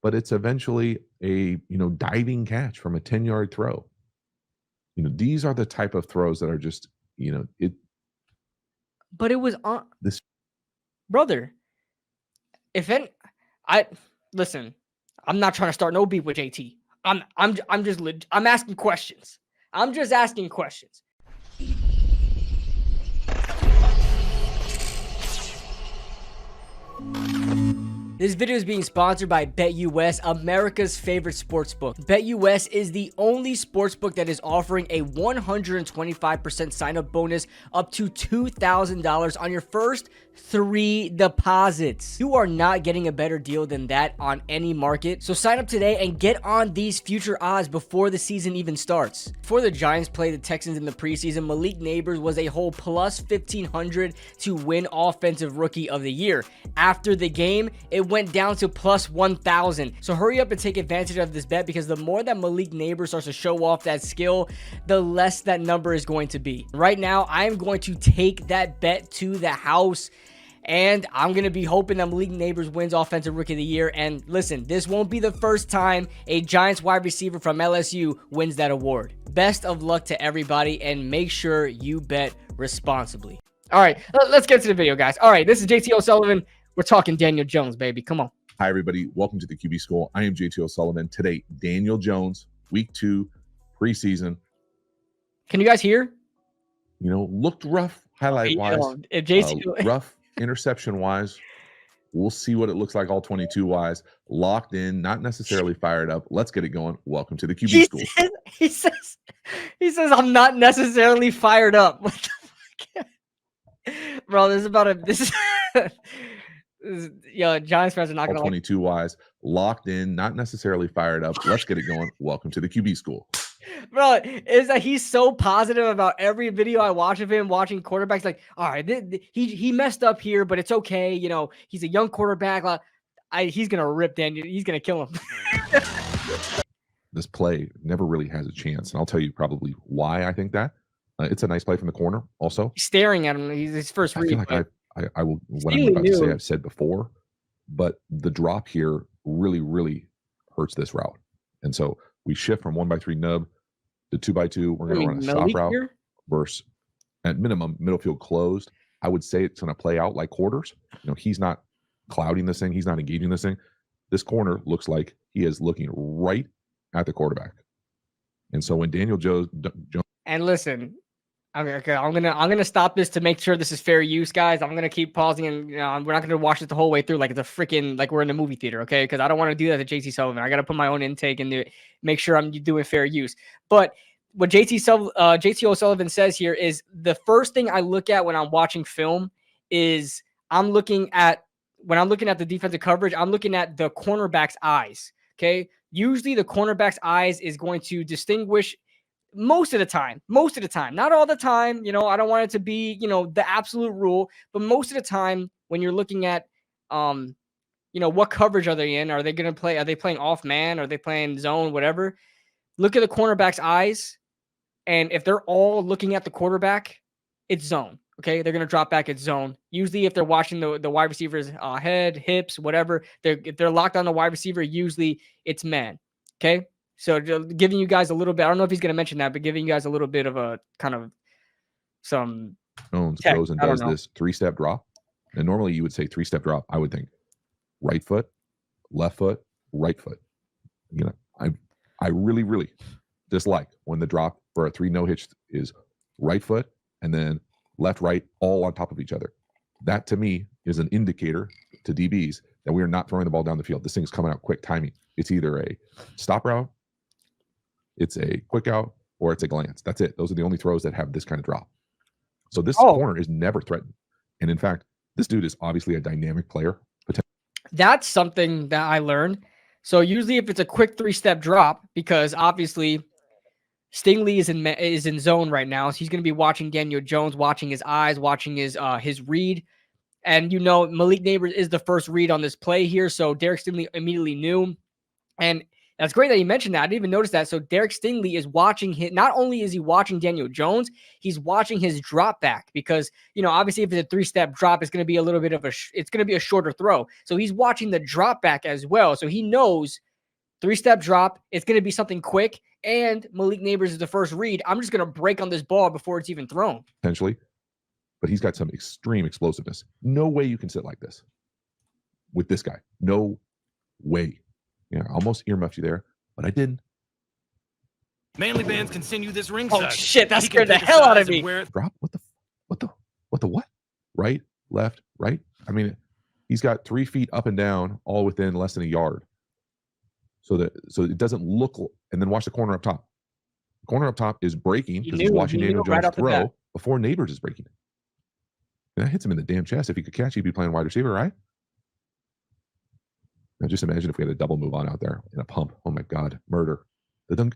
but it's eventually a diving catch from a 10-yard throw. These are the type of throws that are just it. But it was on This brother. If any, I listen. I'm not trying to start no beef with JT. I'm asking questions. I'm just asking questions. This video is being sponsored by BetUS, America's favorite sportsbook. BetUS is the only sportsbook that is offering a 125% sign-up bonus up to $2,000 on your first 3 deposits. You are not getting a better deal than that on any market. So sign up today and get on these future odds before the season even starts. Before the Giants played the Texans in the preseason, Malik Nabers was a whole plus 1,500 to win Offensive Rookie of the Year. After the game, it went down to plus 1,000. So hurry up and take advantage of this bet, because the more that Malik Nabers starts to show off that skill, the less that number is going to be. Right now, I am going to take that bet to the house, and I'm going to be hoping that Malik Nabers wins Offensive Rookie of the Year. And listen, this won't be the first time a Giants wide receiver from LSU wins that award. Best of luck to everybody, and make sure you bet responsibly. All right, let's get to the video, guys. All right, this is JT O'Sullivan. We're talking Daniel Jones, baby. Come on. Hi, everybody. Welcome to the QB School. I am JT O'Sullivan. Today, Daniel Jones, week 2, preseason. Can you guys hear? Looked rough highlight-wise. If JT rough interception-wise. We'll see what it looks like all 22-wise. Locked in, not necessarily fired up. Let's get it going. Welcome to the QB School. He says, I'm not necessarily fired up. What the fuck? Bro, Giants fans are not going to 22-wise. Locked in, not necessarily fired up. Let's get it going. Welcome to the QB School. Bro, is that he's so positive about every video I watch of him watching quarterbacks. Like, all right, he messed up here, but it's okay. He's a young quarterback. He's going to rip Daniel. He's going to kill him. This play never really has a chance, and I'll tell you probably why I think that. It's a nice play from the corner also. He's staring at him. He's his first read. I feel like I will, what I'm about to say I've said before, but the drop here really, really hurts this route. And so we shift from 1x3 nub to 2x2. We're going to run a stop route versus, at minimum, middle field closed. I would say it's going to play out like quarters. He's not clouding this thing. He's not engaging this thing. This corner looks like he is looking right at the quarterback. And so when Daniel Jones and listen, okay, I'm gonna stop this to make sure this is fair use, guys. I'm gonna keep pausing, and we're not gonna watch it the whole way through like it's a freaking like we're in a movie theater, okay? Because I don't want to do that to JT Sullivan. I gotta put my own intake and make sure I'm doing fair use. But what JT O'Sullivan says here is the first thing I look at when I'm watching film is when I'm looking at the defensive coverage, I'm looking at the cornerback's eyes. Okay, usually the cornerback's eyes is going to distinguish. Most of the time, not all the time, I don't want it to be, the absolute rule, but most of the time when you're looking at, what coverage are they in? Are they going to play? Are they playing off man? Are they playing zone, whatever? Look at the cornerback's eyes. And if they're all looking at the quarterback, it's zone. Okay. They're going to drop back at zone. Usually if they're watching the wide receiver's head, hips, whatever, if they're locked on the wide receiver, usually it's man. Okay. So giving you guys a little bit, I don't know if he's going to mention that, but giving you guys a little bit of a kind of some Jones goes and does this 3-step drop. And normally you would say 3-step drop. I would think right foot, left foot, right foot. I really, really dislike when the drop for a 3 no hitch is right foot and then left, right, all on top of each other. That to me is an indicator to DBs that we are not throwing the ball down the field. This thing's coming out quick timing. It's either a stop route, it's a quick out, or it's a glance. That's it. Those are the only throws that have this kind of drop. So this corner is never threatened. And in fact, this dude is obviously a dynamic player. That's something that I learned. So usually if it's a quick 3-step drop, because obviously Stingley is in zone right now. So he's going to be watching Daniel Jones, watching his eyes, watching his read. And Malik Nabers is the first read on this play here. So Derek Stingley immediately knew. And That's great that you mentioned that. I didn't even notice that. So Derek Stingley is watching his, not only is he watching Daniel Jones, he's watching his drop back because, obviously if it's a 3-step drop, it's going to be a little bit of it's going to be a shorter throw. So he's watching the drop back as well. So he knows 3-step drop, it's going to be something quick. And Malik Neighbors is the first read. I'm just going to break on this ball before it's even thrown. Potentially. But he's got some extreme explosiveness. No way you can sit like this with this guy. No way. Yeah, almost earmuffed you there, but I didn't. Manly bands continue this ringside. Oh shit, that scared the hell out of me. Drop? What the what? Right, left, right. I mean, he's got 3 feet up and down, all within less than a yard. So it doesn't look. And then watch the corner up top. The corner up top is breaking because he's watching Daniel Jones throw before Neighbors is breaking it. And that hits him in the damn chest. If he could catch, he'd be playing wide receiver, right? Now just imagine if we had a double move on out there in a pump. Oh my God, murder. The dunk.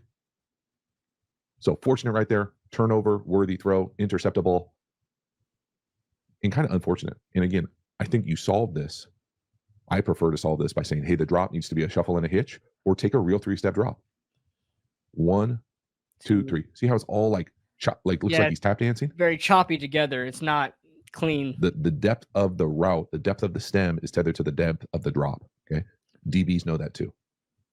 So fortunate right there. Turnover, worthy throw, interceptable, and kind of unfortunate. And again, I think you solve this. I prefer to solve this by saying, hey, the drop needs to be a shuffle and a hitch, or take a real 3-step drop. 1, 2, 3. See how it's all like looks like he's tap dancing? Very choppy together. It's not clean. The depth of the route, the depth of the stem is tethered to the depth of the drop. Okay. DBs know that too.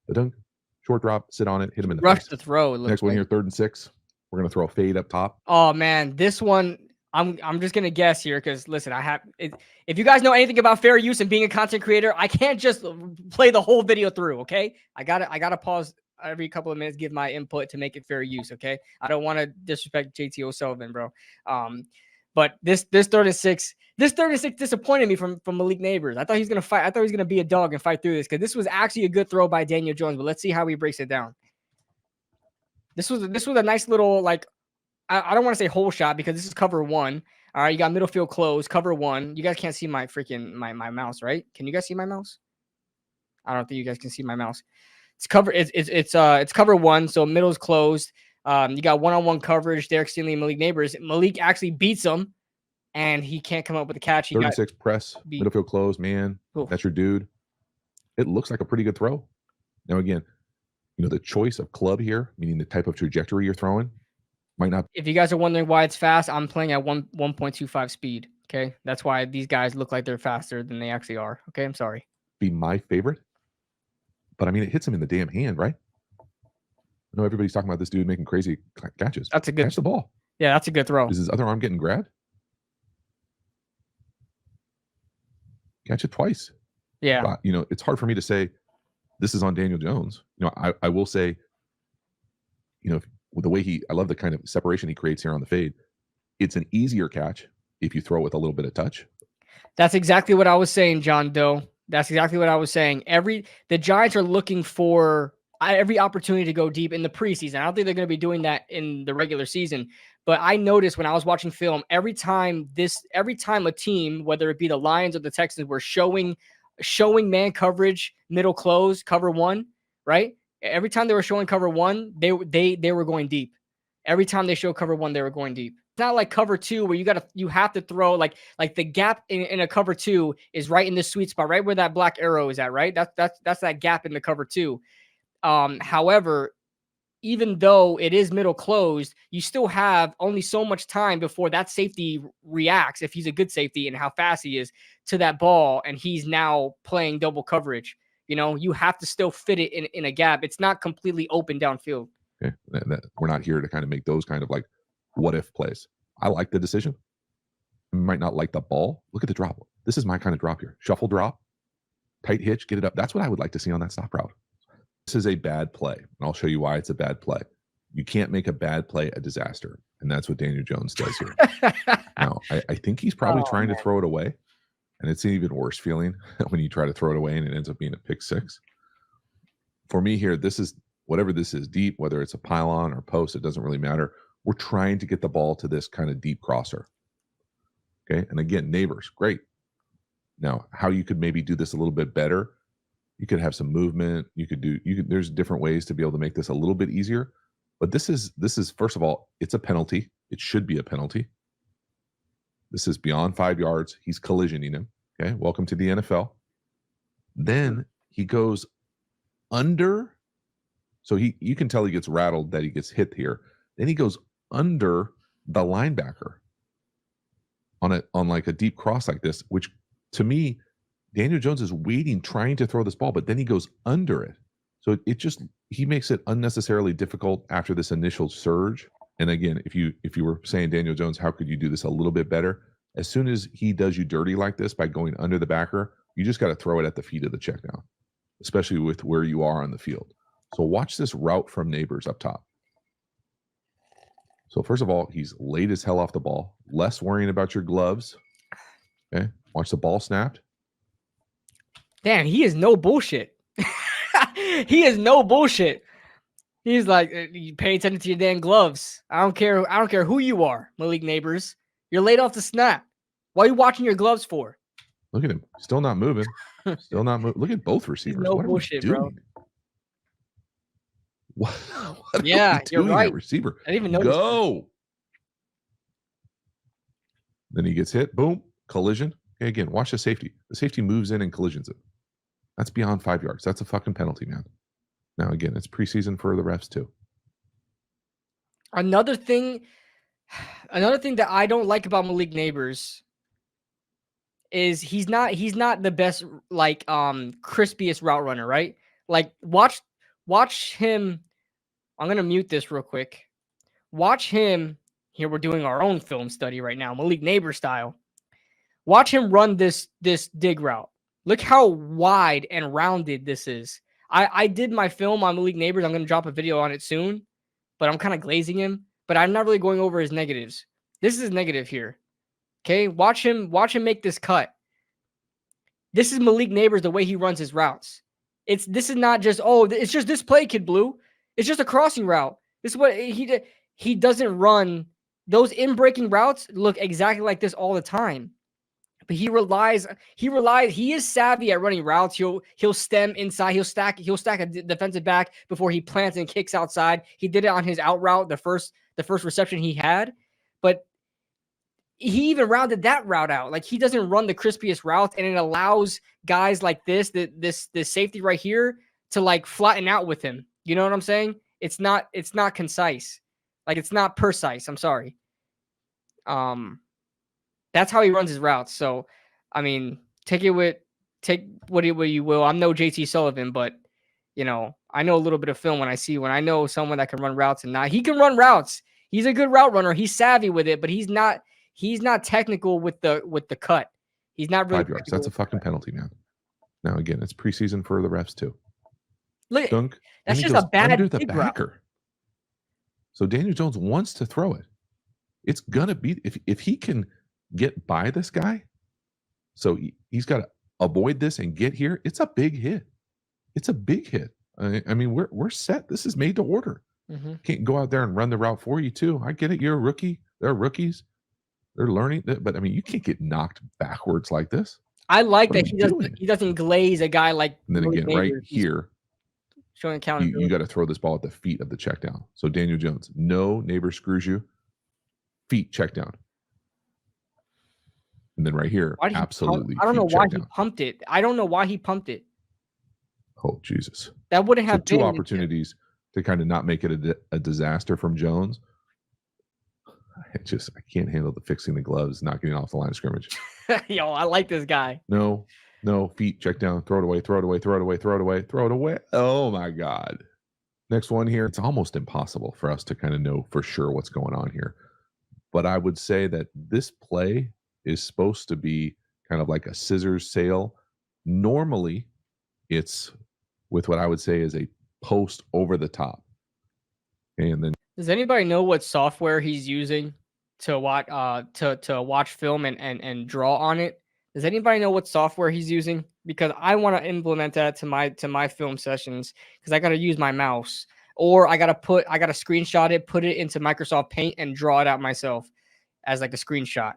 The dunk, short drop, sit on it, hit him in the rush face. The throw. Next one here, 3rd and 6. We're gonna throw a fade up top. Oh man, this one I'm just gonna guess here because listen, if you guys know anything about fair use and being a content creator, I can't just play the whole video through. Okay, I gotta pause every couple of minutes, give my input to make it fair use. Okay, I don't want to disrespect JT O'Sullivan, bro. But this 3rd and 6. This 3rd and 6 disappointed me from Malik Neighbors. I thought he was gonna fight. I thought he was gonna be a dog and fight through this because this was actually a good throw by Daniel Jones. But let's see how he breaks it down. This was a nice little like I don't want to say hole shot because this is cover 1. All right, you got middle field closed, cover 1. You guys can't see my freaking my mouse, right? Can you guys see my mouse? I don't think you guys can see my mouse. It's cover. It's cover 1, so middle's closed. You got one-on-one coverage. Derek Stingley and Malik Neighbors. Malik actually beats him. And he can't come up with a catch. 36 press, middle field closed, man. Oof. That's your dude. It looks like a pretty good throw. Now, again, the choice of club here, meaning the type of trajectory you're throwing, might not. If you guys are wondering why it's fast, I'm playing at 1.25 speed. Okay. That's why these guys look like they're faster than they actually are. Okay. I'm sorry. Be my favorite. But I mean, it hits him in the damn hand, right? I know everybody's talking about this dude making crazy catches. That's a good. Catch the ball. Yeah, that's a good throw. Is his other arm getting grabbed? Catch it twice. Yeah. But, it's hard for me to say this is on Daniel Jones. I will say, with the way I love the kind of separation he creates here on the fade. It's an easier catch if you throw with a little bit of touch. That's exactly what I was saying, John Doe. That's exactly what I was saying. The Giants are looking for every opportunity to go deep in the preseason. I don't think they're going to be doing that in the regular season. But I noticed when I was watching film, every time a team, whether it be the Lions or the Texans, were showing man coverage, middle close, cover 1, right? Every time they were showing cover 1, they were going deep. Every time they show cover 1, they were going deep. It's not like cover 2 where you have to throw like the gap in a cover 2 is right in the sweet spot, right where that black arrow is at, right? That's that gap in the cover 2. However, even though it is middle closed, you still have only so much time before that safety reacts, if he's a good safety and how fast he is, to that ball, and he's now playing double coverage. You have to still fit it in a gap. It's not completely open downfield. Okay. We're not here to kind of make those kind of like what if plays. I like the decision. You might not like the ball. Look at the drop. This is my kind of drop here. Shuffle drop, tight hitch, get it up. That's what I would like to see on that stop route. This is a bad play, and I'll show you why it's a bad play. You can't make a bad play a disaster, and that's what Daniel Jones does here. Now, I think he's probably trying to throw it away, and it's an even worse feeling when you try to throw it away and it ends up being a pick 6. For me here, this is whatever this is deep, whether it's a pylon or post, it doesn't really matter. We're trying to get the ball to this kind of deep crosser. Okay, and again, Neighbors, great. Now, how you could maybe do this a little bit better, you could have some movement. There's different ways to be able to make this a little bit easier. But this is first of all, it's a penalty. It should be a penalty. This is beyond 5 yards. He's collisioning him. Okay, welcome to the NFL. Then he goes under So you can tell he gets rattled that he gets hit here. Then he goes under the linebacker on like a deep cross like this, which to me, Daniel Jones is waiting, trying to throw this ball, but then he goes under it. So he makes it unnecessarily difficult after this initial surge. And again, if you were saying Daniel Jones, how could you do this a little bit better? As soon as he does you dirty like this by going under the backer, you just got to throw it at the feet of the check down, especially with where you are on the field. So watch this route from Neighbors up top. So first of all, he's late as hell off the ball, less worrying about your gloves. Okay, watch the ball snapped. Damn, he is no bullshit. He is no bullshit. He's like, you pay attention to your damn gloves. I don't care who you are, Malik Neighbors. You're late off the snap. What are you watching your gloves for? Look at him, still not moving. Still not moving. Look at both receivers. No what bullshit, are we bro. doing? What yeah, are we doing you're right. at receiver? I didn't even know. Go. Then he gets hit. Boom. Collision. Okay, again, watch the safety. The safety moves in and collisions it. That's beyond 5 yards. That's a fucking penalty, man. Now, again, it's preseason for the refs too. Another thing that I don't like about Malik Neighbors is he's not the best like crispiest route runner, right? Like watch him. I'm gonna mute this real quick. Watch him. Here we're doing our own film study right now, Malik Neighbors style. Watch him run this dig route. Look how wide and rounded this is. I did my film on Malik Neighbors. I'm going to drop a video on it soon, but I'm kind of glazing him. But I'm not really going over his negatives. This is negative here. Okay, watch him make this cut. This is Malik Neighbors, the way he runs his routes. This is not just, it's just this play, Kid Blue. It's just a crossing route. This is what he doesn't run. Those in-breaking routes look exactly like this all the time. But he is savvy at running routes. He'll stem inside. He'll stack a defensive back before he plants and kicks outside. He did it on his out route, the first reception he had. But he even rounded that route out. Like, he doesn't run the crispiest route, and it allows guys like this safety right here to like flatten out with him. You know what I'm saying? It's not concise. Like, it's not precise. I'm sorry. That's how he runs his routes. So, I mean, take what you will. I'm no JT Sullivan, but I know a little bit of film when I know someone that can run routes and he can run routes. He's a good route runner. He's savvy with it, but he's not technical with the cut. He's not really 5 yards. That's a fucking penalty, man. Now again, it's preseason for the refs too. Look, Dunk. that's just a bad under the dig backer. route. So Daniel Jones wants to throw it. It's gonna be if he can get by this guy. So he's got to avoid this and get here. It's a big hit. It's a big hit. I mean, we're set. This is made to order. Mm-hmm. Can't go out there and run the route for you too. I get it. You're a rookie. They're rookies. They're learning. But I mean, you can't get knocked backwards like this. I like What that he doesn't glaze a guy like. And then again, right here, showing accountability. You got to throw this ball at the feet of the check down. So Daniel Jones, no neighbor screws you. Feet check down. And then right here, absolutely. I don't know why he pumped it. I don't know why he pumped it. Oh, Jesus. That wouldn't have two opportunities to kind of not make it a disaster from Jones. I can't handle the fixing the gloves, not getting off the line of scrimmage. Yo, I like this guy. No, feet check down, throw it away, throw it away, throw it away, throw it away, throw it away. Oh my God. Next one here. It's almost impossible for us to kind of know for sure what's going on here. But I would say that this play is supposed to be kind of like a scissors sale. Normally, it's with what I would say is a post over the top. And then, does anybody know what software he's using to watch to watch film and draw on it? Does anybody know what software he's using? Because I want to implement that to my film sessions, because I got to use my mouse, or I got to screenshot it, put it into Microsoft Paint, and draw it out myself as like a screenshot.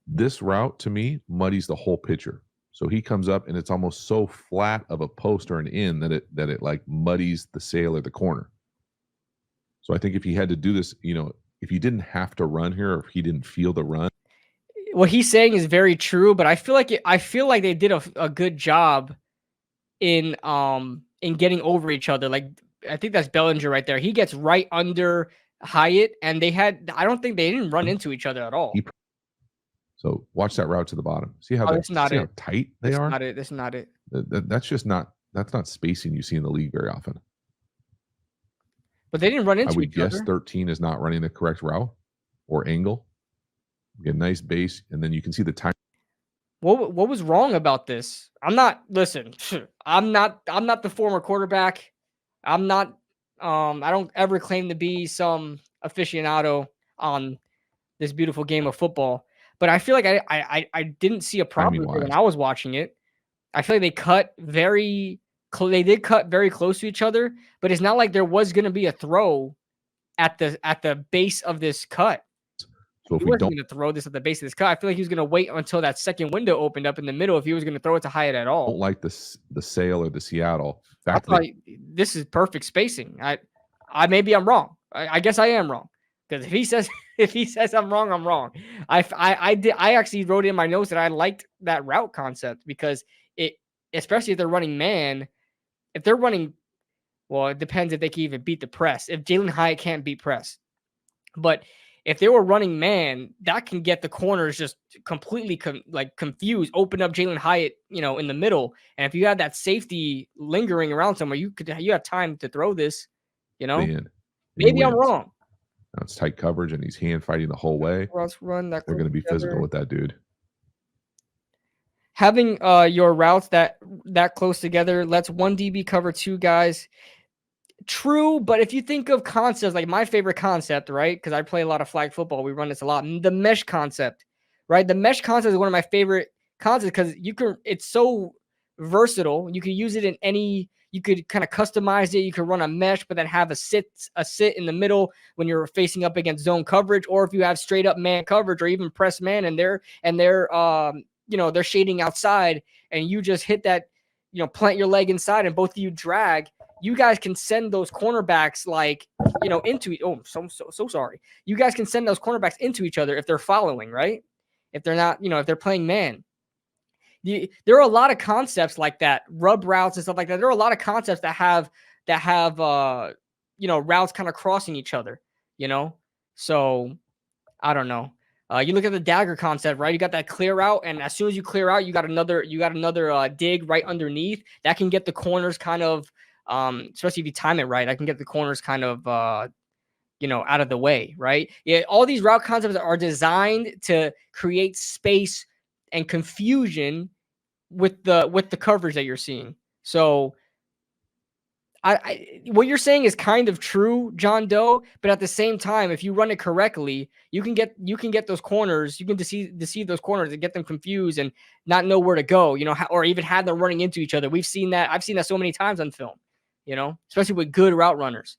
This route to me muddies the whole picture. So he comes up and it's almost so flat of a post or an in that it like muddies the sail or the corner. So I think if he had to do this, if he didn't have to run here, or if he didn't feel the run. What he's saying is very true, but I feel like they did a good job in getting over each other. Like, I think that's Bellinger right there. He gets right under Hyatt, and I don't think they didn't run into each other at all. So watch that route to the bottom. See how How tight they are? That's not it. That's not spacing you see in the league very often. But they didn't run into I would each guess other. 13 is not running the correct route or angle. Get a nice base, and then you can see the time. What was wrong about this? I'm not the former quarterback. I'm not I don't ever claim to be some aficionado on this beautiful game of football. But I feel like I didn't see a problem when I was watching it. I feel like they did cut very close to each other, but it's not like there was going to be a throw at the base of this cut. So he wasn't going to throw this at the base of this cut. I feel like he was going to wait until that second window opened up in the middle if he was going to throw it to Hyatt at all. Don't like the Sale or the Seattle. This is perfect spacing. I maybe I'm wrong. I guess I am wrong, because if he says I'm wrong, I'm wrong. I actually wrote in my notes that I liked that route concept because especially if they're running man, if they're running, well, it depends if they can even beat the press. If Jalen Hyatt can't beat press, but if they were running man, that can get the corners just completely confused, open up Jalen Hyatt, in the middle. And if you had that safety lingering around somewhere, you have time to throw this, Maybe I'm wrong. Now it's tight coverage and he's hand fighting the whole way. Let's run that. They're going to be physical with that dude. Having your routes that close together lets one DB cover two guys. True, but if you think of concepts like my favorite concept, right? Because I play a lot of flag football, we run this a lot. The mesh concept, right? The mesh concept is one of my favorite concepts because it's so versatile. You can use it in any. You could kind of customize it. You could run a mesh, but then have a sit in the middle when you're facing up against zone coverage, or if you have straight up man coverage, or even press man, and they're they're shading outside, and you just hit that, plant your leg inside, and both of you drag. You guys can send those cornerbacks into. Oh, so sorry. You guys can send those cornerbacks into each other if they're following, right? If they're not, if they're playing man. There are a lot of concepts like that, rub routes and stuff like that. There are a lot of concepts that have routes kind of crossing each other, So I don't know. You look at the dagger concept, right? You got that clear out, and as soon as you clear out, you got another dig right underneath that can get the corners kind of, especially if you time it right, I can get the corners kind of, out of the way, right? Yeah, all these route concepts are designed to create space and confusion with the coverage that you're seeing. So what you're saying is kind of true, John Doe, but at the same time, if you run it correctly, you can get those corners, you can deceive those corners and get them confused and not know where to go, or even have them running into each other. I've seen that so many times on film, especially with good route runners.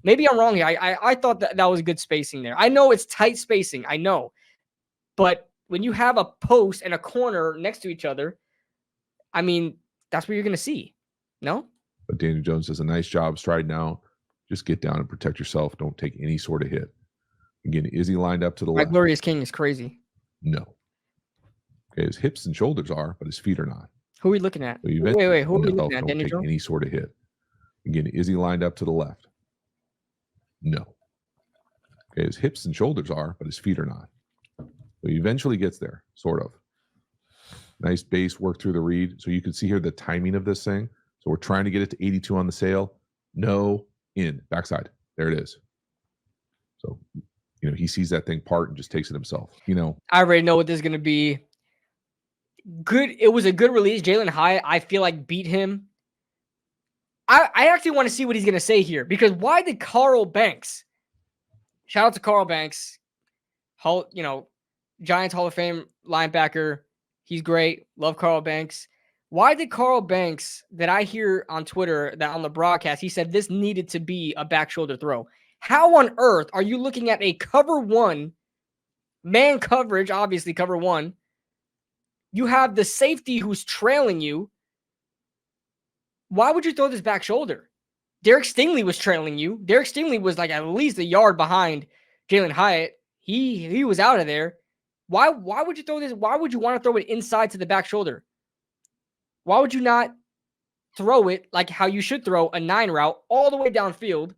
Maybe I'm wrong here. I thought that was good spacing there. I know it's tight spacing, I know, but when you have a post and a corner next to each other, I mean, that's what you're going to see. No? But Daniel Jones does a nice job striding out. Just get down and protect yourself. Don't take any sort of hit. Again, is he lined up to the left? Glorious King is crazy. No. Okay, his hips and shoulders are, but his feet are not. Who are we looking at? So Wait. Who are we looking at, Daniel Jones? Don't take any sort of hit. Again, is he lined up to the left? No. Okay, his hips and shoulders are, but his feet are not. So he eventually gets there, sort of. Nice base work through the read. So you can see here the timing of this thing. So we're trying to get it to 82 on the sail. No, in, backside. There it is. So, he sees that thing part and just takes it himself. I already know what this is going to be. Good. It was a good release. Jalen Hyatt, I feel like, beat him. I actually want to see what he's going to say here, because why did Carl Banks, shout out to Carl Banks, Giants Hall of Fame linebacker, he's great. Love Carl Banks. Why did Carl Banks, that I hear on Twitter, that on the broadcast, he said this needed to be a back shoulder throw? How on earth are you looking at a cover one, man coverage, obviously cover one? You have the safety who's trailing you. Why would you throw this back shoulder? Derek Stingley was trailing you. Derek Stingley was like at least a yard behind Jalen Hyatt. He was out of there. Why would you throw this? Why would you want to throw it inside to the back shoulder? Why would you not throw it like how you should throw a 9 route all the way downfield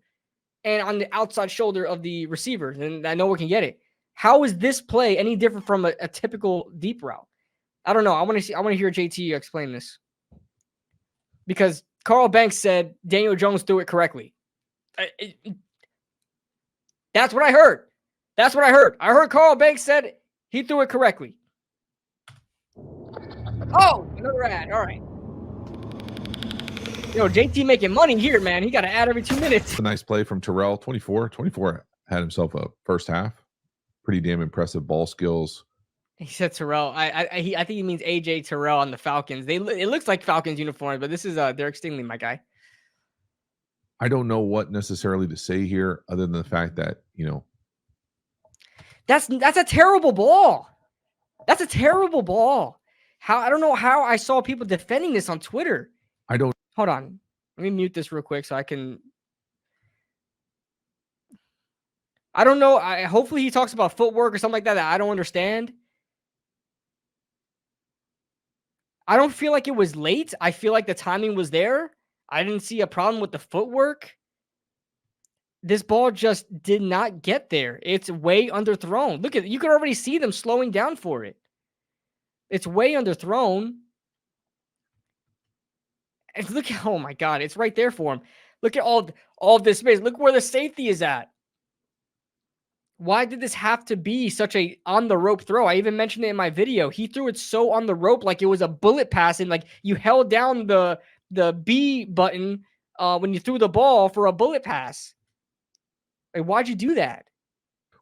and on the outside shoulder of the receiver, and that no one can get it. How is this play any different from a typical deep route? I don't know. I want to hear JT explain this, because Carl Banks said Daniel Jones threw it correctly. That's what I heard. That's what I heard. I heard Carl Banks said he threw it correctly. Oh, another ad. All right. JT making money here, man. He got to add every 2 minutes. A nice play from Terrell. 24 had himself a first half. Pretty damn impressive ball skills. He said Terrell. I think he means AJ Terrell on the Falcons. It looks like Falcons uniforms, but this is Derek Stingley, my guy. I don't know what necessarily to say here, other than the fact that that's a terrible ball. That's a terrible ball. I don't know how I saw people defending this on Twitter. Hold on. Let me mute this real quick so I can. I don't know. Hopefully he talks about footwork or something like that I don't understand. I don't feel like it was late. I feel like the timing was there. I didn't see a problem with the footwork. This ball just did not get there. It's way underthrown. Look at it. You could already see them slowing down for it. It's way underthrown. And look at, oh my God, it's right there for him. Look at all of this space. Look where the safety is at. Why did this have to be such a on the rope throw? I even mentioned it in my video. He threw it so on the rope, like it was a bullet pass, and like you held down the B button when you threw the ball for a bullet pass. Like, why'd you do that?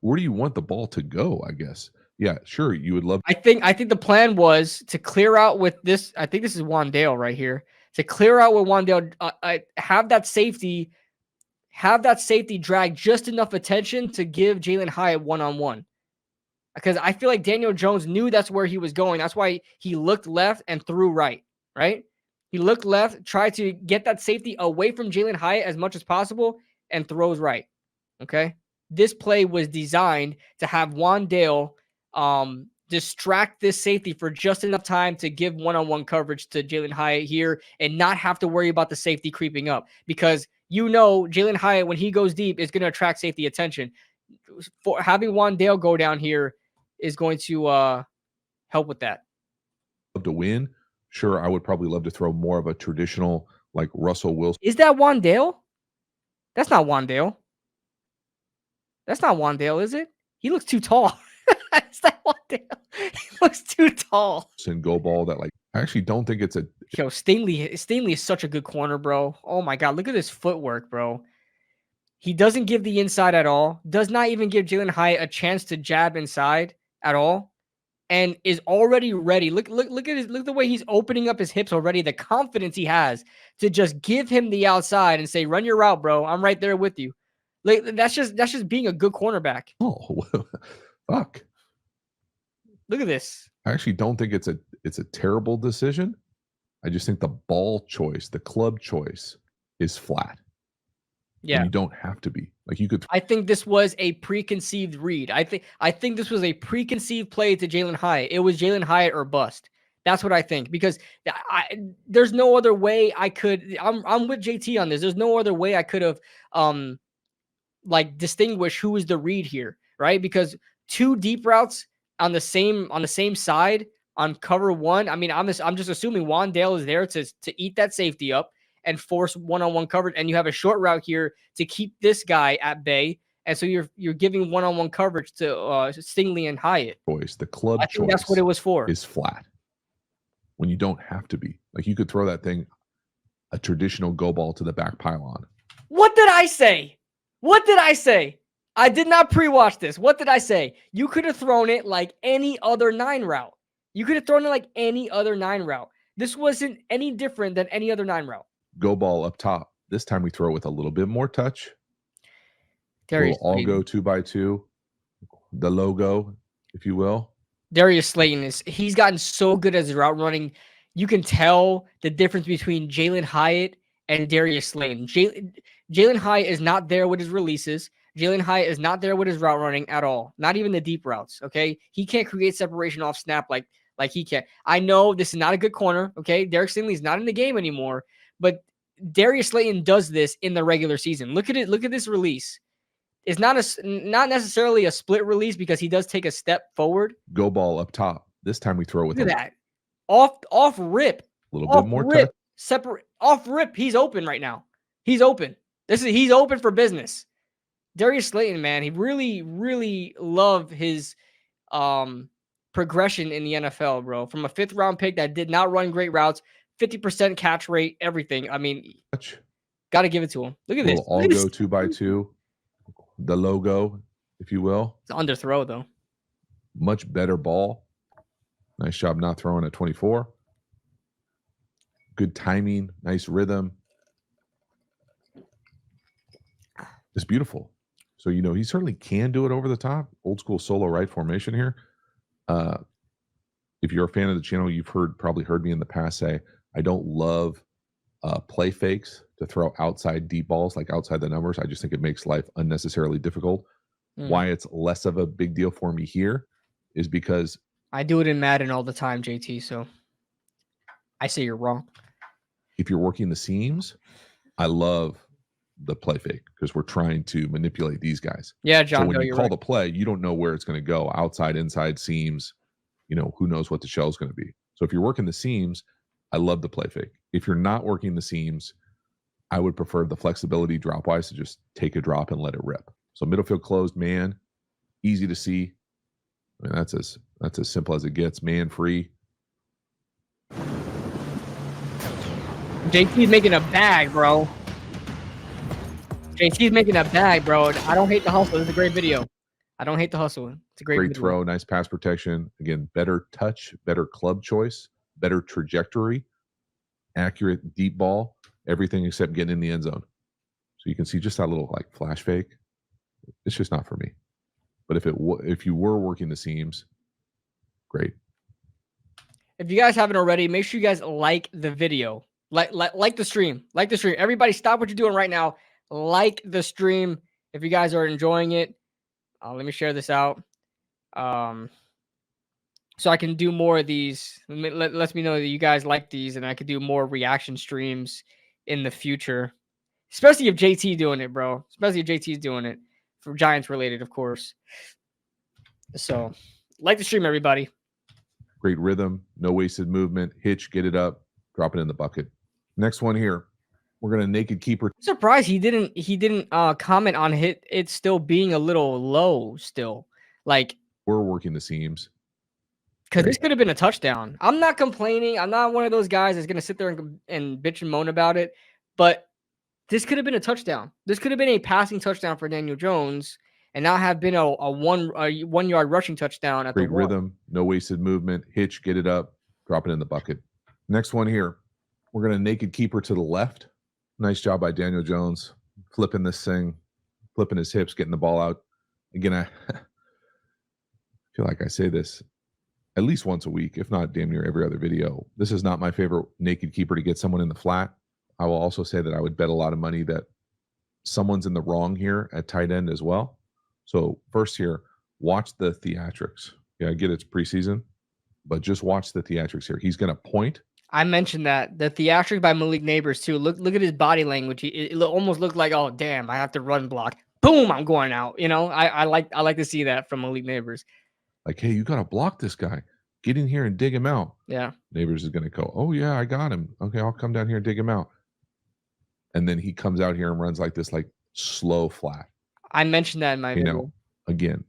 Where do you want the ball to go? I guess. Yeah, sure. You would love. I think the plan was to clear out with this. I think this is Wandale right here. To clear out with Wandale, have that safety drag just enough attention to give Jalen Hyatt one-on-one. Because I feel like Daniel Jones knew that's where he was going. That's why he looked left and threw right? He looked left, tried to get that safety away from Jalen Hyatt as much as possible, and throws right. Okay? This play was designed to have Wandale distract this safety for just enough time to give one-on-one coverage to Jalen Hyatt here and not have to worry about the safety creeping up, because Jalen Hyatt, when he goes deep, is going to attract safety attention. For having Wandale go down here is going to help with that. Love to win. Sure, I would probably love to throw more of a traditional like Russell Wilson. Is that Wandale? That's not Wandale. That's not Wandale, is it? He looks too tall. Is that Wandale? He looks too tall. And go ball that I actually don't think it's a. Yo, Stingley is such a good corner, bro. Oh my God, look at his footwork, bro. He doesn't give the inside at all. Does not even give Jalen Hyatt a chance to jab inside at all, and is already ready. Look at the way he's opening up his hips already. The confidence he has to just give him the outside and say, "Run your route, bro. I'm right there with you." Like that's just being a good cornerback. Oh, fuck. Look at this. I actually don't think it's a terrible decision. I just think the ball choice, the club choice, is flat. Yeah, and you don't have to be like you could. I think this was a preconceived read. I think this was a preconceived play to Jalen Hyatt. It was Jalen Hyatt or bust. That's what I think, because there's no other way I could. I'm with JT on this. There's no other way I could have distinguish who is the read here, right? Because two deep routes on the same side on cover one. I mean, I'm just assuming Wandale is there to eat that safety up and force one-on-one coverage, and you have a short route here to keep this guy at bay, and so you're giving one-on-one coverage to Stingley and Hyatt. Choice, the club choice. That's what it was for. Is flat when you don't have to be. Like you could throw that thing, a traditional go ball to the back pylon. What did I say? What did I say? I did not pre-watch this. What did I say? You could have thrown it like any other 9 route. You could have thrown it like any other 9 route. This wasn't any different than any other 9 route. Go ball up top. This time we throw with a little bit more touch. Darius we'll all go 2x2. The logo, if you will. Darius Slayton he's gotten so good as route running. You can tell the difference between Jalen Hyatt and Darius Slayton. Jalen Hyatt is not there with his releases. Jalen Hyatt is not there with his route running at all. Not even the deep routes. Okay. He can't create separation off snap like he can. I know this is not a good corner. Okay. Derek Stingley is not in the game anymore, But Darius Slayton does this in the regular season. Look at it. Look at this release. It's not necessarily a split release because he does take a step forward. Go ball up top. This time we throw with Look him. at that. Off rip. A little bit more rip. touch. Separate off rip. He's open right now. He's open. He's open for business. Darius Slayton, man, he really, really loved his progression in the NFL, bro. From a 5th round pick that did not run great routes, 50% catch rate, everything. I mean, got to give it to him. Look at this. All go 2x2. The logo, if you will. It's underthrow though. Much better ball. Nice job not throwing at 24. Good timing, nice rhythm. It's beautiful. So, you know, he certainly can do it over the top. Old school solo right formation here. If you're a fan of the channel, you've probably heard me in the past say, I don't love play fakes to throw outside deep balls, like outside the numbers. I just think it makes life unnecessarily difficult. Why it's less of a big deal for me here is because I do it in Madden all the time, JT. So I say you're wrong. If you're working the seams, I love the play fake because we're trying to manipulate these guys. Yeah, John. So when you call the play, you don't know where it's going to go. Outside, inside, seams. You know, who knows what the shell is going to be. So if you're working the seams, I love the play fake. If you're not working the seams, I would prefer the flexibility drop wise to just take a drop and let it rip. So middle field closed, man, easy to see. I mean, that's as simple as it gets. Man free. JT's making a bag, bro. JT's making a bag, bro. I don't hate the hustle. This is a great video. I don't hate the hustle. It's a great video. Throw, nice pass protection. Again, better touch, better club choice, better trajectory, accurate deep ball, everything except getting in the end zone. So you can see just that little like flash fake. It's just not for me. But if you were working the seams, great. If you guys haven't already, make sure you guys like the video. Like the stream. Like the stream. Everybody stop what you're doing right now. Like the stream if you guys are enjoying it. Let me share this out. So I can do more of these. Let me know that you guys like these and I could do more reaction streams in the future. Especially if JT doing it, bro. Especially if JT's doing it. For Giants related, of course. So, like the stream, everybody. Great rhythm, no wasted movement. Hitch, get it up, drop it in the bucket. Next one here. We're gonna naked keeper. I'm surprised he didn't comment on it still being a little low still. Like we're working the seams. Because this could have been a touchdown. I'm not complaining. I'm not one of those guys that's gonna sit there and bitch and moan about it. But this could have been a touchdown. This could have been a passing touchdown for Daniel Jones, and not have been a 1 yard rushing touchdown at Great the rhythm, no wasted movement. Hitch, get it up, drop it in the bucket. Next one here. We're gonna naked keeper to the left. Nice job by Daniel Jones, flipping this thing, flipping his hips, getting the ball out. Again, I feel like I say this at least once a week, if not damn near every other video. This is not my favorite naked keeper to get someone in the flat. I will also say that I would bet a lot of money that someone's in the wrong here at tight end as well. So first here, watch the theatrics. Yeah, I get it's preseason, but just watch the theatrics here. He's going to point. I mentioned that the theatrics by Malik Neighbors too. Look at his body language. It almost looked like, oh damn, I have to run block. Boom, I'm going out. You know, I like to see that from Malik Neighbors. Like, hey, you got to block this guy. Get in here and dig him out. Yeah. Neighbors is going to go, oh yeah, I got him. Okay, I'll come down here and dig him out. And then he comes out here and runs like this, like slow flat. I mentioned that in my video. Know, again,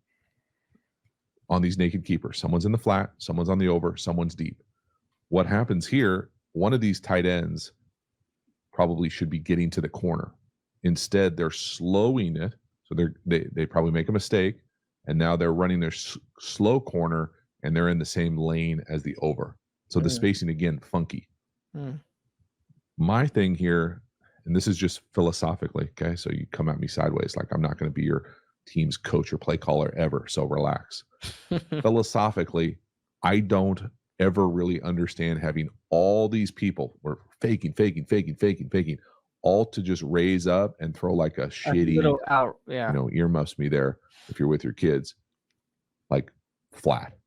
on these naked keepers, someone's in the flat, someone's on the over, someone's deep. What happens here, one of these tight ends probably should be getting to the corner. Instead, they're slowing it. So they probably make a mistake. And now they're running their slow corner and they're in the same lane as the over. So the spacing, again, funky. My thing here, and this is just philosophically, okay? So you come at me sideways, like I'm not going to be your team's coach or play caller ever. So relax. Philosophically, I don't ever really understand having all these people were faking, all to just raise up and throw like a shitty out, yeah. Earmuffs me there if you're with your kids, like flat.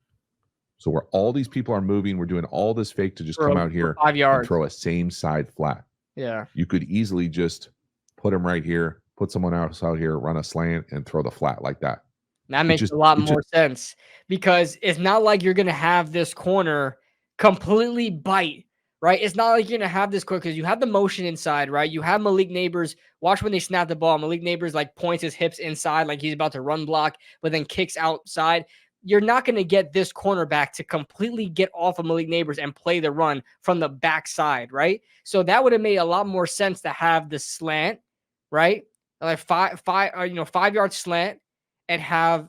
So where all these people are moving, we're doing all this fake to just come out here 5 yards and throw a same side flat. Yeah. You could easily just put him right here, put someone else out here, run a slant, and throw the flat like that. That makes a lot more sense because it's not like you're going to have this corner completely bite, right? It's not like you're going to have this quick because you have the motion inside, right? You have Malik Neighbors. Watch when they snap the ball. Malik Neighbors like points his hips inside like he's about to run block, but then kicks outside. You're not going to get this cornerback to completely get off of Malik Neighbors and play the run from the backside, right? So that would have made a lot more sense to have the slant, right? Like 5-yard slant and have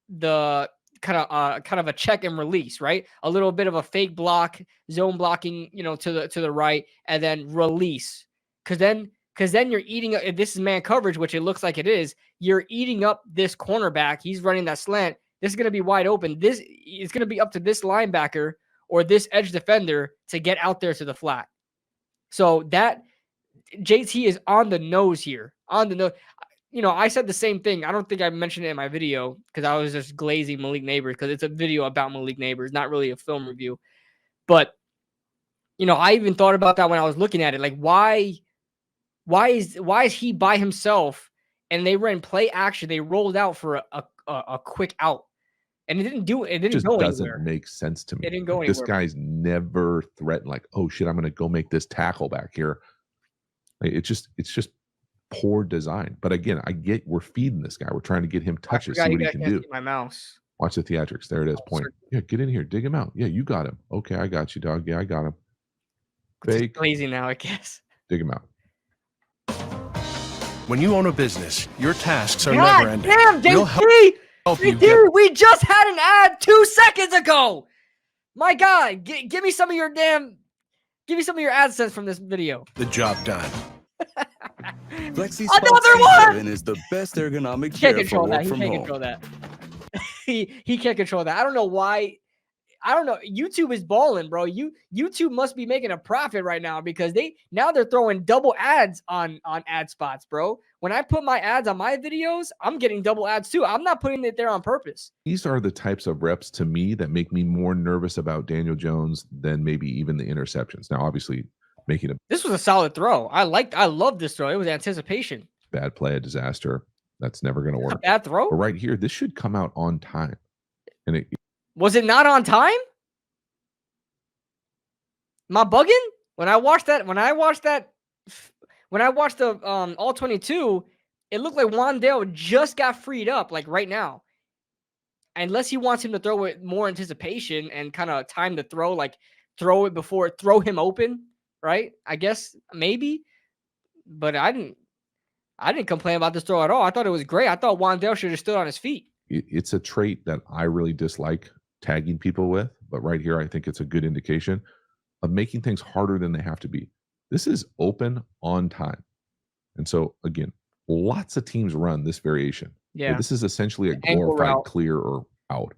the kind of a check and release, right? A little bit of a fake block, zone blocking, to the right, and then release. Because then you're eating up. If this is man coverage, which it looks like it is, you're eating up this cornerback. He's running that slant. This is going to be wide open. This is going to be up to this linebacker or this edge defender to get out there to the flat. So that JT is on the nose here. On the nose. I said the same thing. I don't think I mentioned it in my video because I was just glazing Malik Neighbors because it's a video about Malik Neighbors, not really a film review. But, I even thought about that when I was looking at it. Like, why is he by himself and they ran play action? They rolled out for a quick out. And it didn't go anywhere. It doesn't make sense to me. It didn't go anywhere. This guy's never threatened like, oh shit, I'm going to go make this tackle back here. It's just poor design. But again, I get we're feeding this guy. We're trying to get him touches, see what he can do. My mouse. Watch the theatrics. There it is. Point. Yeah, get in here. Dig him out. Yeah, you got him. Okay, I got you, dog. Yeah, I got him. Fake. It's lazy now, I guess. Dig him out. When you own a business, your tasks are never ending. Damn, JT! We just had an ad 2 seconds ago. My God, give me some of your AdSense from this video. The job done. Flexi Another one is the best ergonomic chair chair for work He from can't home. control that. He can't control that. I don't know why. I don't know. YouTube is balling, bro. YouTube must be making a profit right now because they're throwing double ads on ad spots, bro. When I put my ads on my videos, I'm getting double ads too. I'm not putting it there on purpose. These are the types of reps to me that make me more nervous about Daniel Jones than maybe even the interceptions. Now, obviously, This was a solid throw. I love this throw. It was anticipation. Bad play, a disaster. That's never going to work. A bad throw? But right here, this should come out on time. And Was it not on time? Am I bugging? When I watched the all 22, it looked like Wandale just got freed up like right now. Unless he wants him to throw it more anticipation and kind of time to throw, like throw him open, right? I guess maybe. But I didn't complain about this throw at all. I thought it was great. I thought Wandale should have stood on his feet. It's a trait that I really dislike tagging people with, but right here, I think it's a good indication of making things harder than they have to be. This is open on time. And so again, lots of teams run this variation. Yeah. This is essentially a glorified clear or out.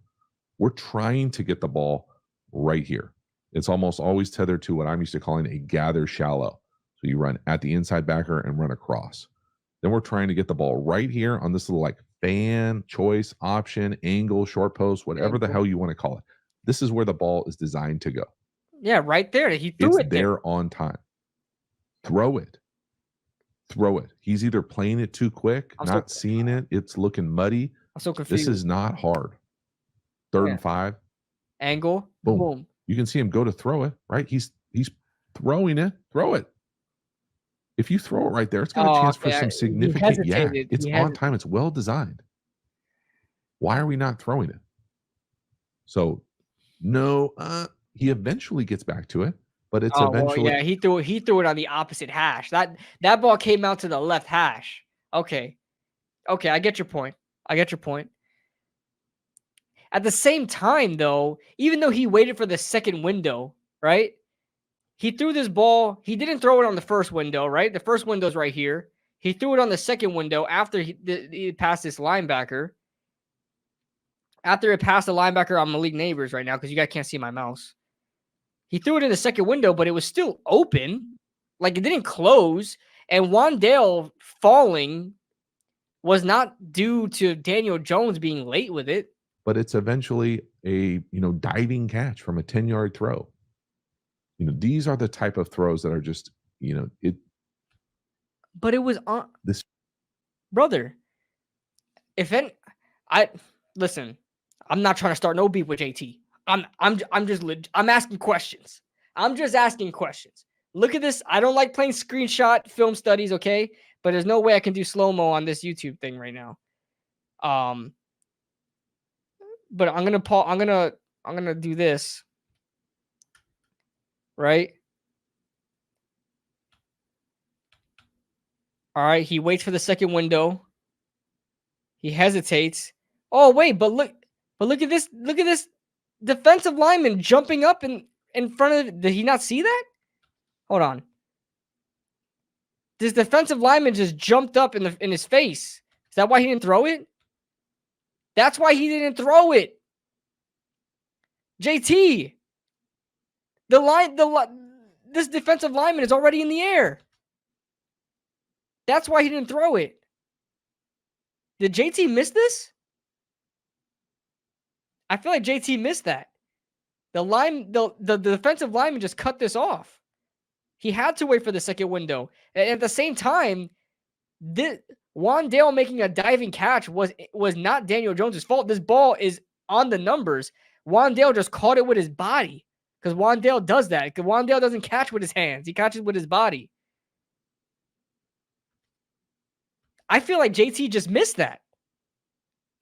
We're trying to get the ball right here. It's almost always tethered to what I'm used to calling a gather shallow. So you run at the inside backer and run across. Then we're trying to get the ball right here on this little like fan, choice, option, angle, short post, whatever the hell you want to call it. This is where the ball is designed to go. Yeah, right there. He threw it there on time. Throw it. Throw it. He's either playing it too quick, not seeing it. It's looking muddy. I'm so confused. This is not hard. 3rd and 5. Angle. Boom. Boom. You can see him go to throw it, right? He's throwing it. Throw it. If you throw it right there, it's got a chance for some significant It's on time. It's well designed. Why are we not throwing it? So, no, he eventually gets back to it, but it's eventually. Well, yeah, he threw it on the opposite hash. That ball came out to the left hash. Okay, I get your point. At the same time, though, even though he waited for the second window, right? He threw this ball. He didn't throw it on the first window, right? The first window's right here. He threw it on the second window after he passed this linebacker. After it passed the linebacker on Malik Neighbors right now, because you guys can't see my mouse. He threw it in the second window, but it was still open. Like, it didn't close. And Wandale falling was not due to Daniel Jones being late with it. But it's eventually a, diving catch from a 10-yard throw. These are the type of throws that are just, But it was on This brother. Listen, I'm not trying to start no beef with JT. I'm asking questions. I'm just asking questions. Look at this. I don't like playing screenshot film studies, okay? But there's no way I can do slow-mo on this YouTube thing right now. But I'm gonna do this. Right? All right, he waits for the second window. He hesitates. Oh, wait, but look at this. Look at this defensive lineman jumping up in front of. Did he not see that? Hold on. This defensive lineman just jumped up in his face. Is that why he didn't throw it? That's why he didn't throw it. JT. This defensive lineman is already in the air. That's why he didn't throw it. Did JT miss this? I feel like JT missed that. The defensive lineman just cut this off. He had to wait for the second window. And at the same time, Wandale making a diving catch was not Daniel Jones' fault. This ball is on the numbers. Wandale just caught it with his body because Wandale does that. Because Wandale doesn't catch with his hands. He catches with his body. I feel like JT just missed that.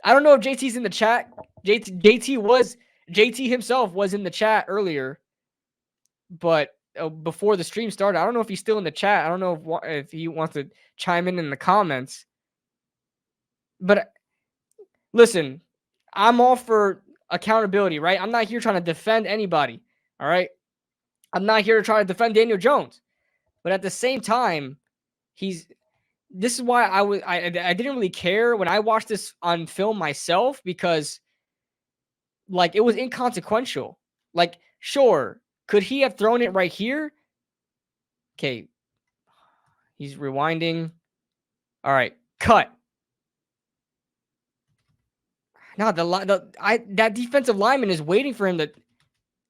I don't know if JT's in the chat. JT himself was in the chat earlier, but before the stream started, I don't know if he's still in the chat. I don't know if he wants to chime in the comments. But listen, I'm all for accountability, right? I'm not here trying to defend anybody, all right? I'm not here to try to defend Daniel Jones. But at the same time, this is why I didn't really care when I watched this on film myself because like it was inconsequential. Like, sure, could he have thrown it right here? Okay. He's rewinding. All right, cut. No, that defensive lineman is waiting for him to.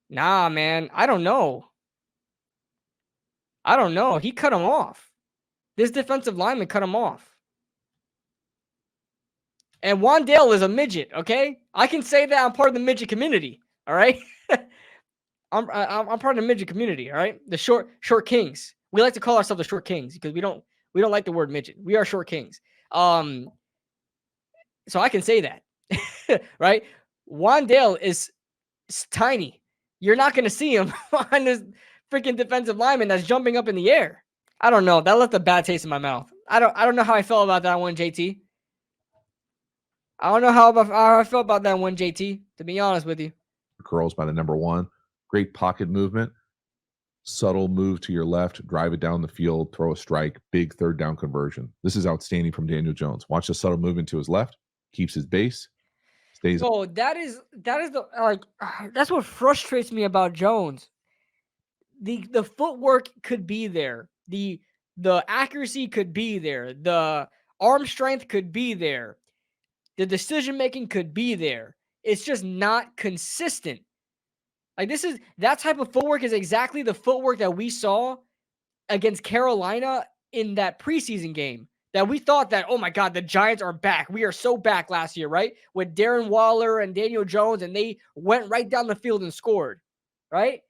Nah, man, I don't know. He cut him off. This defensive lineman cut him off. And Wandale is a midget, okay? I can say that I'm part of the midget community, all right? I'm part of the midget community, all right? The short kings. We like to call ourselves the short kings because we don't like the word midget. We are short kings. So I can say that. Right? Wandale is tiny. You're not going to see him on this freaking defensive lineman that's jumping up in the air. I don't know. That left a bad taste in my mouth. I don't know how I felt about that one, JT. I don't know how I felt about that one, JT, to be honest with you. curls by the number 1. Great pocket movement. Subtle move to your left, drive it down the field, throw a strike, big third down conversion. This is outstanding from Daniel Jones. Watch the subtle movement to his left, keeps his base, stays. Oh, that is the that's what frustrates me about Jones. The footwork could be there. The accuracy could be there. The arm strength could be there. The decision making could be there. It's just not consistent. Like that type of footwork is exactly the footwork that we saw against Carolina in that preseason game. That we thought that, oh my God, the Giants are back. We are so back last year, right? With Darren Waller and Daniel Jones, and they went right down the field and scored, right?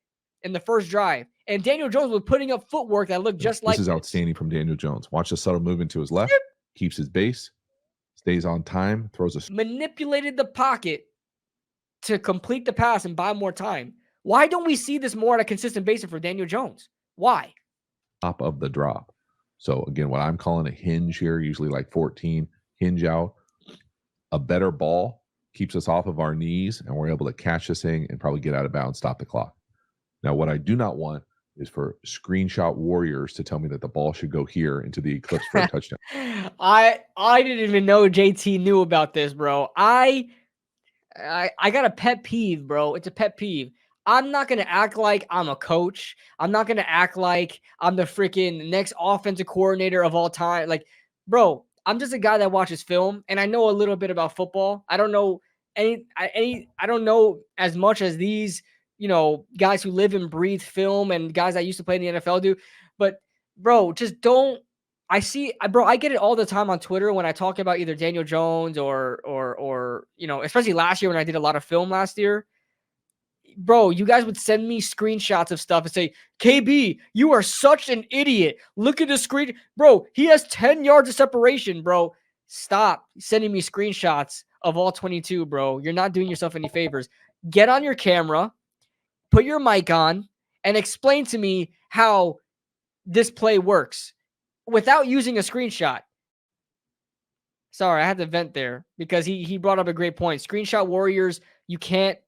In the first drive. And Daniel Jones was putting up footwork that looked just like this. Is outstanding from Daniel Jones. Watch the subtle movement to his left, keeps his base, stays on time, throws a... Manipulated the pocket to complete the pass and buy more time. Why don't we see this more on a consistent basis for Daniel Jones? Why? Top of the drop. So again, what I'm calling a hinge here, usually like 14, hinge out. A better ball keeps us off of our knees, and we're able to catch this thing and probably get out of bounds, stop the clock. Now, what I do not want is for screenshot warriors to tell me that the ball should go here into the eclipse for a touchdown. I didn't even know JT knew about this, bro. I got a pet peeve, bro. It's a pet peeve. I'm not going to act like I'm a coach. I'm not going to act like I'm the freaking next offensive coordinator of all time. Like, bro, I'm just a guy that watches film, and I know a little bit about football. I don't know I don't know as much as these, guys who live and breathe film and guys that used to play in the NFL do. But, bro, just don't bro, I get it all the time on Twitter when I talk about either Daniel Jones or especially last year when I did a lot of film last year. Bro, you guys would send me screenshots of stuff and say, KB, you are such an idiot. Look at the screen. Bro, he has 10 yards of separation, bro. Stop sending me screenshots of all 22, bro. You're not doing yourself any favors. Get on your camera, put your mic on, and explain to me how this play works without using a screenshot. Sorry, I had to vent there because he brought up a great point. Screenshot warriors, you can't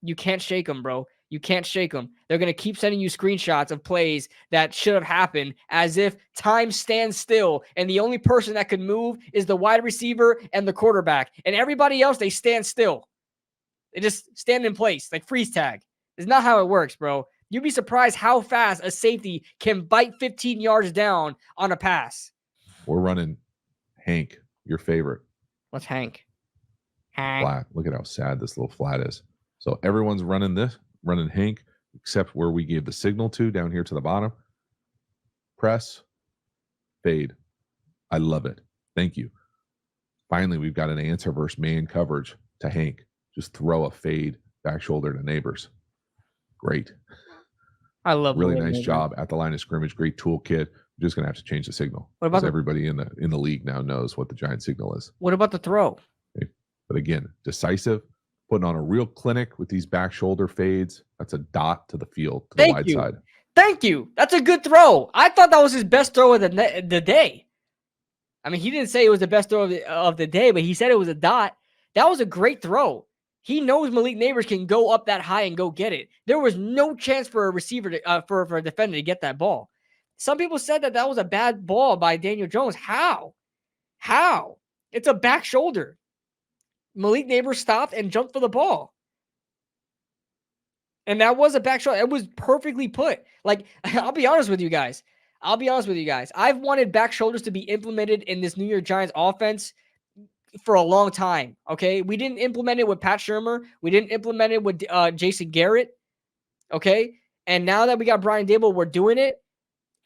shake them, bro. You can't shake them. They're going to keep sending you screenshots of plays that should have happened as if time stands still and the only person that could move is the wide receiver and the quarterback. And everybody else, they stand still. They just stand in place, like freeze tag. It's not how it works, bro. You'd be surprised how fast a safety can bite 15 yards down on a pass. We're running Hank, your favorite. What's Hank? Hank. Flat. Look at how sad this little flat is. So everyone's running Hank, except where we gave the signal to down here to the bottom. Press, fade. I love it. Thank you. Finally, we've got an answer versus man coverage to Hank. Just throw a fade back shoulder to Neighbors. Great. I love really nice job at the line of scrimmage. Great toolkit. We're just gonna have to change the signal. What about everybody in the league now knows what the giant signal is. What about the throw? Okay. But again, decisive, putting on a real clinic with these back shoulder fades. That's a dot to the field, to the wide side. Thank you. That's a good throw. I thought that was his best throw of the day. I mean, he didn't say it was the best throw of the day, but he said it was a dot. That was a great throw. He knows Malik Neighbors can go up that high and go get it. There was no chance for a receiver for a defender to get that ball. Some people said that was a bad ball by Daniel Jones. How? It's a back shoulder. Malik Neighbors stopped and jumped for the ball. And that was a back shoulder. It was perfectly put. Like, I'll be honest with you guys. I've wanted back shoulders to be implemented in this New York Giants offense for a long time, okay? We didn't implement it with Pat Shurmur. We didn't implement it with Jason Garrett, okay? And now that we got Brian Daboll, we're doing it.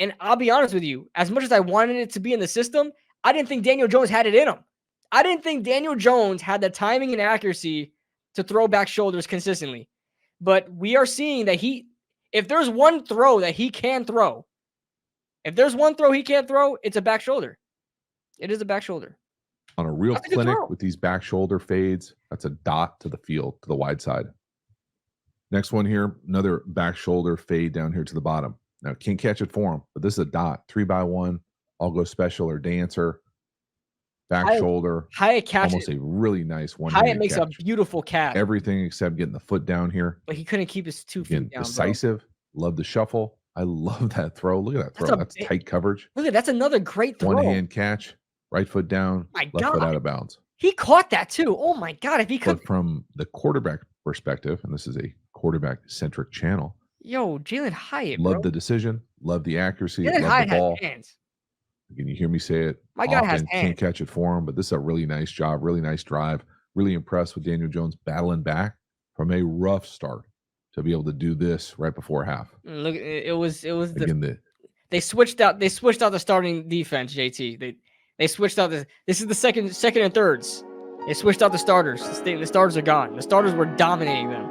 And I'll be honest with you, as much as I wanted it to be in the system, I didn't think Daniel Jones had it in him. I didn't think Daniel Jones had the timing and accuracy to throw back shoulders consistently. But we are seeing that if there's one throw that he can throw, it's a back shoulder. It is a back shoulder. On a real clinic with these back shoulder fades, that's a dot to the field, to the wide side. Next one here, another back shoulder fade down here to the bottom. Now, can't catch it for him, but this is a dot. 3x1, I'll go special or dancer. Back shoulder. Hyatt catches. Almost a really nice one-handed Hyatt makes catch. a beautiful catch. Everything except getting the foot down here. But he couldn't keep his 2 feet down. Decisive. Bro. Love the shuffle. I love that throw. Look at that throw. That's tight coverage. Look at that's another great throw. One-hand catch. Right foot down. Left foot out of bounds. He caught that too. Oh my God. If he could. But from the quarterback perspective, and this is a quarterback-centric channel. Yo, Jalen Hyatt, love the decision. Love the accuracy. Jalen love Hyatt the ball. has hands. Again, you hear me say it. My guy has hands. Can't catch it for him, but this is a really nice job. Really nice drive. Really impressed with Daniel Jones battling back from a rough start to be able to do this right before half. Look, it was again, they switched out the starting defense, JT. They switched out this is the second and thirds. They switched out the starters. The starters are gone. The starters were dominating them.